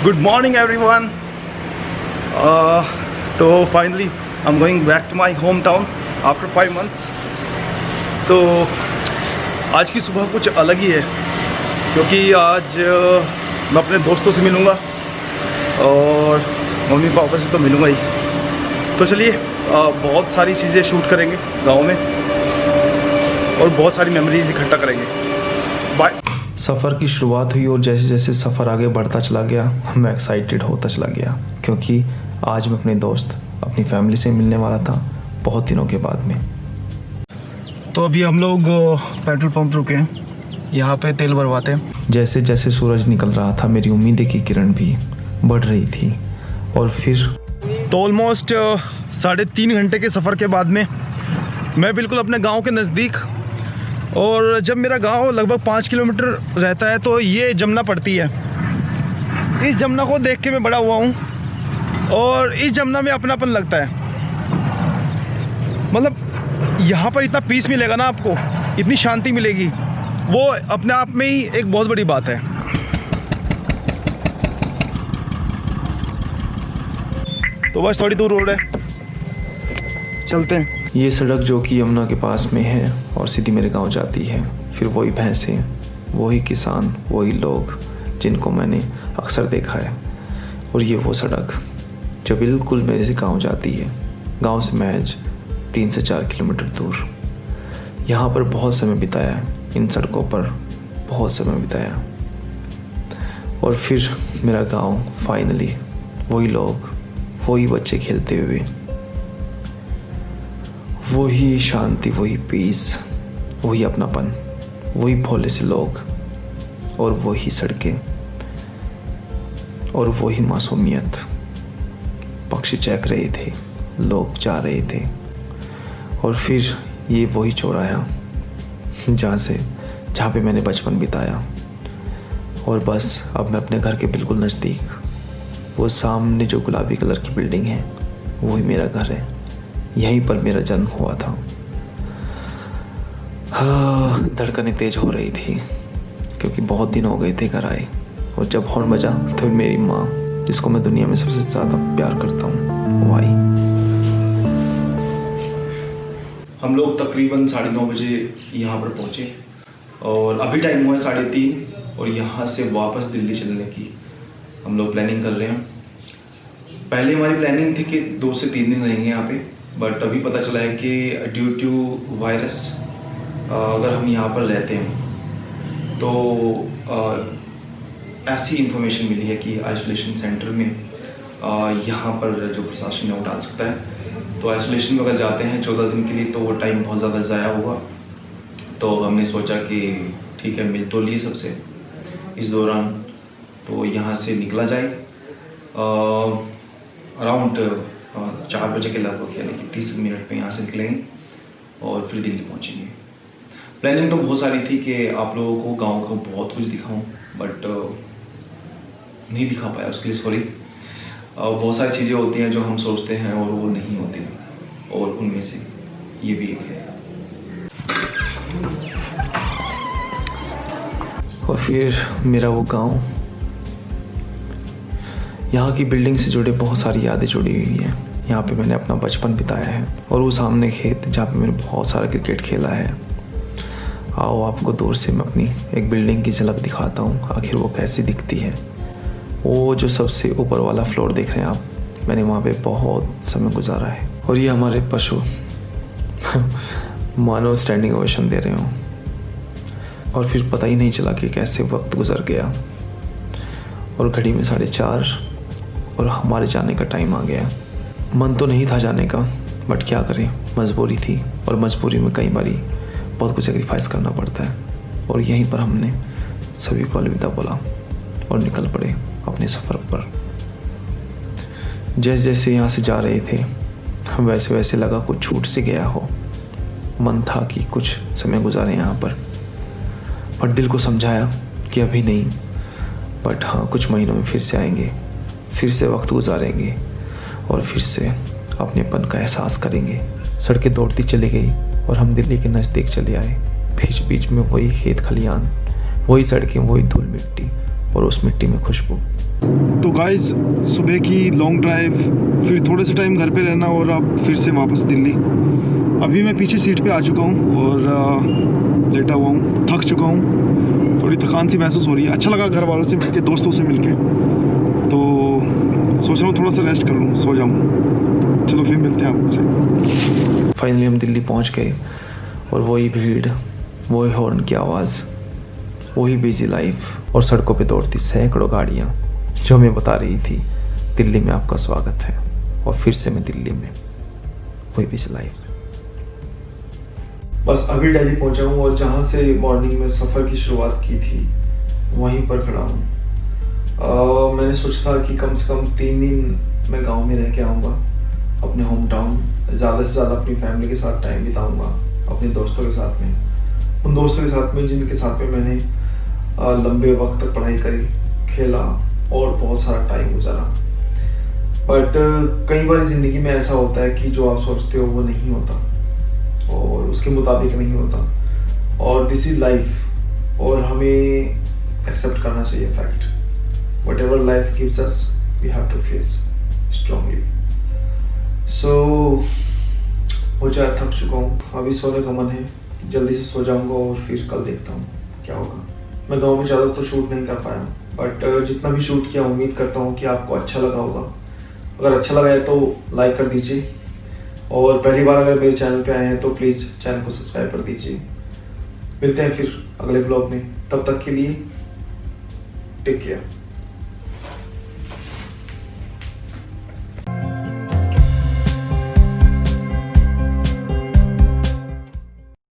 Good morning everyone. तो finally I'm going back to my hometown after 5 months. तो आज की सुबह कुछ अलग ही है क्योंकि आज मैं अपने दोस्तों से मिलूँगा और मम्मी पापा से तो मिलूँगा ही। तो चलिए बहुत सारी चीज़ें शूट करेंगे गांव में और बहुत सारी मेमोरीज इकट्ठा करेंगे। बाय। सफ़र की शुरुआत हुई और जैसे जैसे सफ़र आगे बढ़ता चला गया मैं एक्साइटेड होता चला गया क्योंकि आज मैं अपने दोस्त अपनी फैमिली से मिलने वाला था बहुत दिनों के बाद में। तो अभी हम लोग पेट्रोल पंप रुके हैं, यहाँ पे तेल भरवाते हैं। जैसे जैसे सूरज निकल रहा था मेरी उम्मीद की किरण भी बढ़ रही थी और फिर तो ऑलमोस्ट 3.5 घंटे के सफ़र के बाद में मैं बिल्कुल अपने गांव के नज़दीक, और जब मेरा गांव लगभग 5 किलोमीटर रहता है तो ये जमुना पड़ती है। इस जमुना को देख के मैं बड़ा हुआ हूँ और इस जमुना में अपनापन लगता है। मतलब यहाँ पर इतना पीस मिलेगा ना आपको, इतनी शांति मिलेगी, वो अपने आप में ही एक बहुत बड़ी बात है। तो बस थोड़ी दूर रोड है, चलते हैं। ये सड़क जो कि यमुना के पास में है और सीधी मेरे गांव जाती है। फिर वही भैंसें, वही किसान, वही लोग जिनको मैंने अक्सर देखा है, और ये वो सड़क जो बिल्कुल मेरे से गांव जाती है। गांव से महज 3 से 4 किलोमीटर दूर। यहाँ पर बहुत समय बिताया, इन सड़कों पर बहुत समय बिताया, और फिर मेरा गांव फाइनली, वही लोग, वही बच्चे खेलते हुए, वही शांति, वही पीस, वही अपनापन, वही भोले से लोग और वही सड़कें और वही मासूमियत। पक्षी चहक रहे थे, लोग जा रहे थे, और फिर ये वही चौराहा जहाँ पे मैंने बचपन बिताया। और बस अब मैं अपने घर के बिल्कुल नज़दीक, वो सामने जो गुलाबी कलर की बिल्डिंग है वही मेरा घर है। यहीं पर मेरा जन्म हुआ था। धड़कनें तेज हो रही थी क्योंकि बहुत दिन हो गए थे घर आए, और जब हॉर्न बजा तो मेरी माँ, जिसको मैं दुनिया में सबसे ज़्यादा प्यार करता हूँ, वो आई। हम लोग तकरीबन 9:30 बजे यहाँ पर पहुँचे और अभी टाइम हुआ है 3:30, और यहाँ से वापस दिल्ली चलने की हम लोग प्लानिंग कर रहे हैं। पहले हमारी प्लानिंग थी कि 2 से 3 दिन रहेंगे यहाँ पे, बट अभी पता चला है कि ड्यू टू वायरस अगर हम यहाँ पर रहते हैं तो ऐसी इन्फॉर्मेशन मिली है कि आइसोलेशन सेंटर में यहाँ पर जो प्रशासन है वो डाल सकता है। तो आइसोलेशन में अगर जाते हैं 14 दिन के लिए तो वो टाइम बहुत ज़्यादा ज़ाया होगा। तो हमने सोचा कि ठीक है, मिल तो लिए सबसे इस दौरान, तो यहाँ से निकला जाए अराउंड 4 बजे के लगभग, यानी कि 30 मिनट में यहाँ से निकलेंगे और फिर दिल्ली पहुँचेंगे। प्लानिंग तो बहुत सारी थी कि आप लोगों को गांव को बहुत कुछ दिखाऊं, बट नहीं दिखा पाया, उसके लिए सॉरी। बहुत सारी चीज़ें होती हैं जो हम सोचते हैं और वो नहीं होती, और उनमें से ये भी एक है। और फिर मेरा वो गांव, यहाँ की बिल्डिंग से जुड़े बहुत सारी यादें जुड़ी हुई हैं। यहाँ पे मैंने अपना बचपन बिताया है, और वो सामने खेत जहाँ पे मैंने बहुत सारा क्रिकेट खेला है। आओ आपको दूर से मैं अपनी एक बिल्डिंग की झलक दिखाता हूँ, आखिर वो कैसी दिखती है। वो जो सबसे ऊपर वाला फ्लोर देख रहे हैं आप, मैंने वहाँ पे बहुत समय गुजारा है। और ये हमारे पशु मानो स्टैंडिंग ओवेशन दे रहे हों, और फिर पता ही नहीं चला कि कैसे वक्त गुजर गया, और घड़ी में 4:30 और हमारे जाने का टाइम आ गया। मन तो नहीं था जाने का, बट क्या करें, मजबूरी थी, और मजबूरी में कई बारी बहुत कुछ सेक्रीफाइस करना पड़ता है। और यहीं पर हमने सभी को अलविदा बोला और निकल पड़े अपने सफ़र पर। जैसे जैसे यहाँ से जा रहे थे वैसे वैसे लगा कुछ छूट से गया हो। मन था कि कुछ समय गुजारे यहाँ पर दिल को समझाया कि अभी नहीं, बट हाँ, कुछ महीनों में फिर से आएंगे, फिर से वक्त गुजारेंगे और फिर से अपनेपन का एहसास करेंगे। सड़कें दौड़ती चली गई और हम दिल्ली के नज़दीक चले आए। बीच बीच में वही खेत खलियान, वही सड़कें, वही धूल मिट्टी और उस मिट्टी में खुशबू। तो गाइस सुबह की लॉन्ग ड्राइव, फिर थोड़े से टाइम घर पे रहना और अब फिर से वापस दिल्ली। अभी मैं पीछे सीट पे आ चुका हूँ और लेटा हुआ हूँ, थक चुका हूँ, थोड़ी थकान सी महसूस हो रही है। अच्छा लगा घर वालों से मिलके, दोस्तों से मिलके, तो सोच रहा हूँ थोड़ा सा रेस्ट कर लूँ, सो जाऊँ। चलो फिर मिलते हैं आपसे। फाइनली हम दिल्ली पहुंच गए और वही भीड़, वही हॉर्न की आवाज़, वही बिजी लाइफ और सड़कों पे दौड़ती सैकड़ों गाड़ियाँ जो हमें बता रही थी दिल्ली में आपका स्वागत है। और फिर से मैं दिल्ली में, वही बिजी लाइफ। बस अभी दिल्ली पहुंचा हूँ और जहाँ से मॉर्निंग में सफ़र की शुरुआत की थी वहीं पर खड़ा हूँ। मैंने सोचा था कि कम से कम 3 दिन मैं गांव में रह के आऊँगा, अपने होम टाउन, ज़्यादा से ज़्यादा अपनी फैमिली के साथ टाइम बिताऊँगा, अपने दोस्तों के साथ में, उन दोस्तों के साथ में जिनके साथ में मैंने लंबे वक्त तक पढ़ाई करी, खेला और बहुत सारा टाइम गुजारा। बट कई बार ज़िंदगी में ऐसा होता है कि जो आप सोचते हो वो नहीं होता और उसके मुताबिक नहीं होता, और दिस इज लाइफ और हमें एक्सेप्ट करना चाहिए fact. Whatever life gives us we have to face strongly. So मुझे थक चुका हूँ, अभी सोने का मन है, जल्दी से सो जाऊँगा और फिर कल देखता हूँ क्या होगा। मैं गाँव में ज़्यादा तो शूट नहीं कर पाया, बट जितना भी शूट किया उम्मीद करता हूँ कि आपको अच्छा लगा होगा। अगर अच्छा लगा है तो लाइक कर दीजिए, और पहली बार अगर मेरे चैनल पे आए हैं तो प्लीज़ चैनल को सब्सक्राइब कर दीजिए। मिलते हैं फिर अगले ब्लॉग में, तब तक के लिए टेक केयर।